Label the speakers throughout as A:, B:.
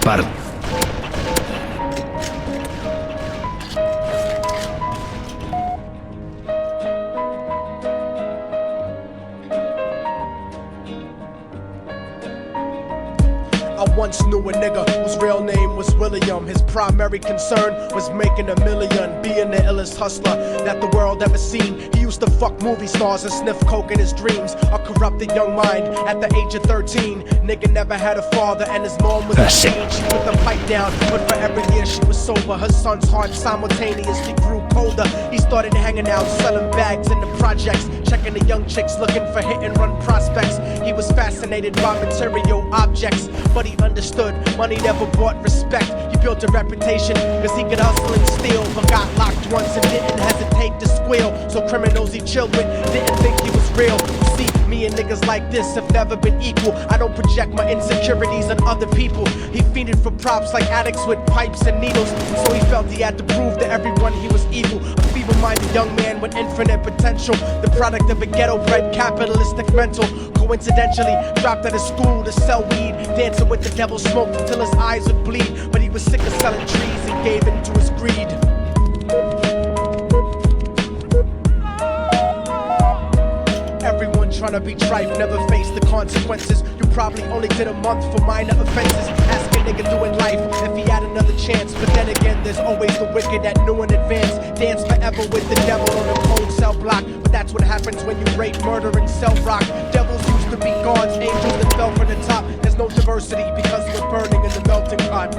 A: Pardon.
B: I once knew a nigga whose real name was William. His primary concern was making $1 million, being the illest hustler that the world ever seen. He used to fuck movie stars and sniff coke in his dreams. A corrupted young mind at the age of 13. Nigga never had a father and his mom was a teen. She put the pipe down, but for every year she was sober. Her son's heart simultaneously grew colder. He started hanging out, selling bags in the projects, checking the young chicks looking for hit and run prospects. He was fascinated by material objects, but he understood money never brought respect. He built a reputation cause he could hustle and steal, but got locked once and didn't hesitate to squeal. So criminals he chilled with didn't think he was real. You see, me and niggas like this have never been equal. I don't project my insecurities on other people. He fiended for props like addicts with pipes and needles, so he felt he had to prove to everyone he was evil. A feeble-minded young man with infinite potential, the product of a ghetto-bred capitalistic mental. Coincidentally, dropped out of school to sell weed, dancing with the devil, smoked until his eyes would bleed. But he was sick of selling trees and gave in to his greed. Everyone trying to be tripe never faced the consequences. You probably only did a month for minor offenses. Ask a nigga doing life if he had another chance. But then again, there's always the wicked that knew in advance. Dance forever with the devil on a cold cell block. But that's what happens when you rape, murder, and sell rock. Devils used to be gods, angels that fell from the top. There's no diversity because we're burning in the melting pot.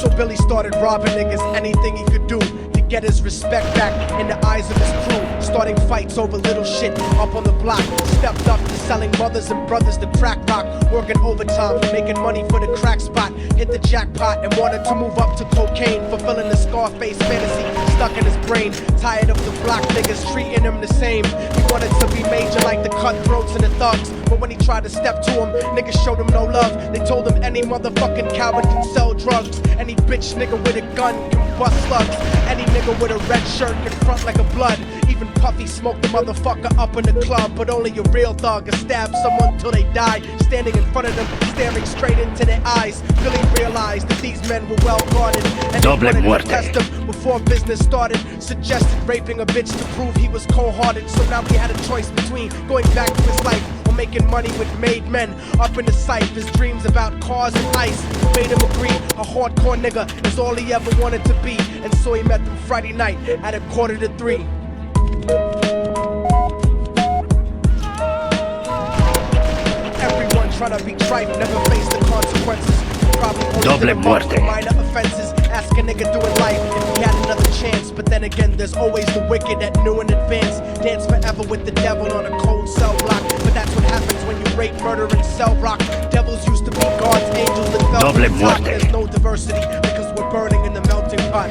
B: So Billy started robbing niggas, anything he could do to get his respect back in the eyes of his crew. Starting fights over little shit up on the block. Stepped up to selling mothers and brothers to crack rock. Working overtime, making money for the crack spot. Hit the jackpot and wanted to move up to cocaine. Fulfilling the Scarface fantasy stuck in his brain. Tired of the block niggas treating him the same. He wanted to be major like the cutthroats and the thugs. But when he tried to step to him, niggas showed him no love. They told him any motherfucking coward can sell drugs. Any bitch nigga with a gun can bust slugs. Any nigga with a red shirt can front like a blood. Even Puffy smoked the motherfucker up in the club. But only a real thug can stab someone till they die. Standing in front of them, staring straight into their eyes. Billy realized that these men were well guarded, and
A: Doble
B: they wanted
A: muerte.
B: to test him before business started. Suggested raping a bitch to prove he was cold-hearted. So now he had a choice between going back to his life or making money with made men. Up in the sight, his dreams about cars and ice made him agree a hardcore nigga is all he ever wanted to be. And so he met them Friday night at 2:45. Everyone trying to be tripe never face the consequences. Probably only
A: Doble
B: did a month
A: muerte.
B: for minor offenses. Ask a nigga doing life if he had another chance. But then again, there's always the wicked that knew in advance. Dance forever with the devil on a cold cell block. But that's what happens when you rape, murder, and sell rock. Devils used to be gods, angels that fell
A: Doble
B: from the top.
A: muerte.
B: There's no diversity because we're burning in the melting pot.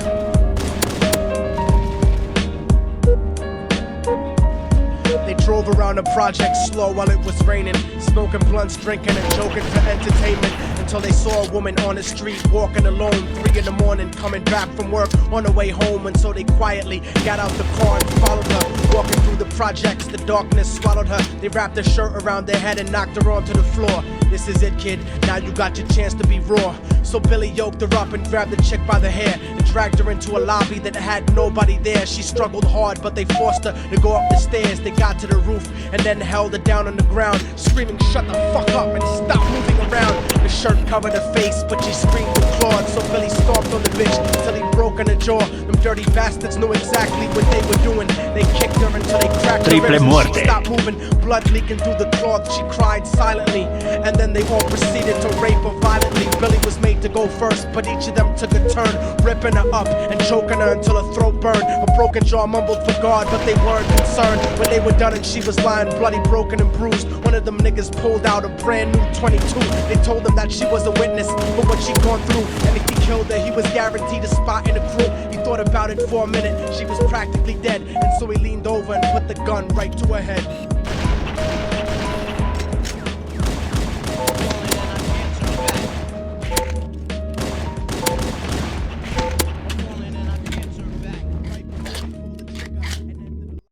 B: They drove around the project slow while it was raining, smoking blunts, drinking and joking for entertainment, until they saw a woman on the street walking alone, 3 in the morning, coming back from work on her way home. And so they quietly got out the car and followed her. Walking through the projects, the darkness swallowed her. They wrapped her shirt around their head and knocked her onto the floor. This is it, kid, now you got your chance to be raw. So Billy yoked her up and grabbed the chick by the hair and dragged her into a lobby that had nobody there. She struggled hard, but they forced her to go up the stairs. They got to the roof and then held her down on the ground, screaming, "Shut the fuck up and stop moving around." The shirt covered her face, but she screamed and clawed. So Billy stomped on the bitch till he broke in her jaw. Them dirty bastards knew exactly what they were doing. They kicked her until they cracked her
A: Triple
B: ribs.
A: muerte.
B: She stopped moving, blood leaking through the cloth. She cried silently, and then they all proceeded to rape her violently. Billy was made to go first, but each of them took a turn, ripping her up and choking her until her throat burned. Her broken jaw mumbled for God, but they weren't concerned. When they were done and she was lying bloody, broken and bruised, one of them niggas pulled out a brand new 22. They told him that she was a witness for what she'd gone through, and if he killed her, he was guaranteed a spot in the crew. He thought about it for a minute, she was practically dead, and so he leaned over and put the gun right to her head.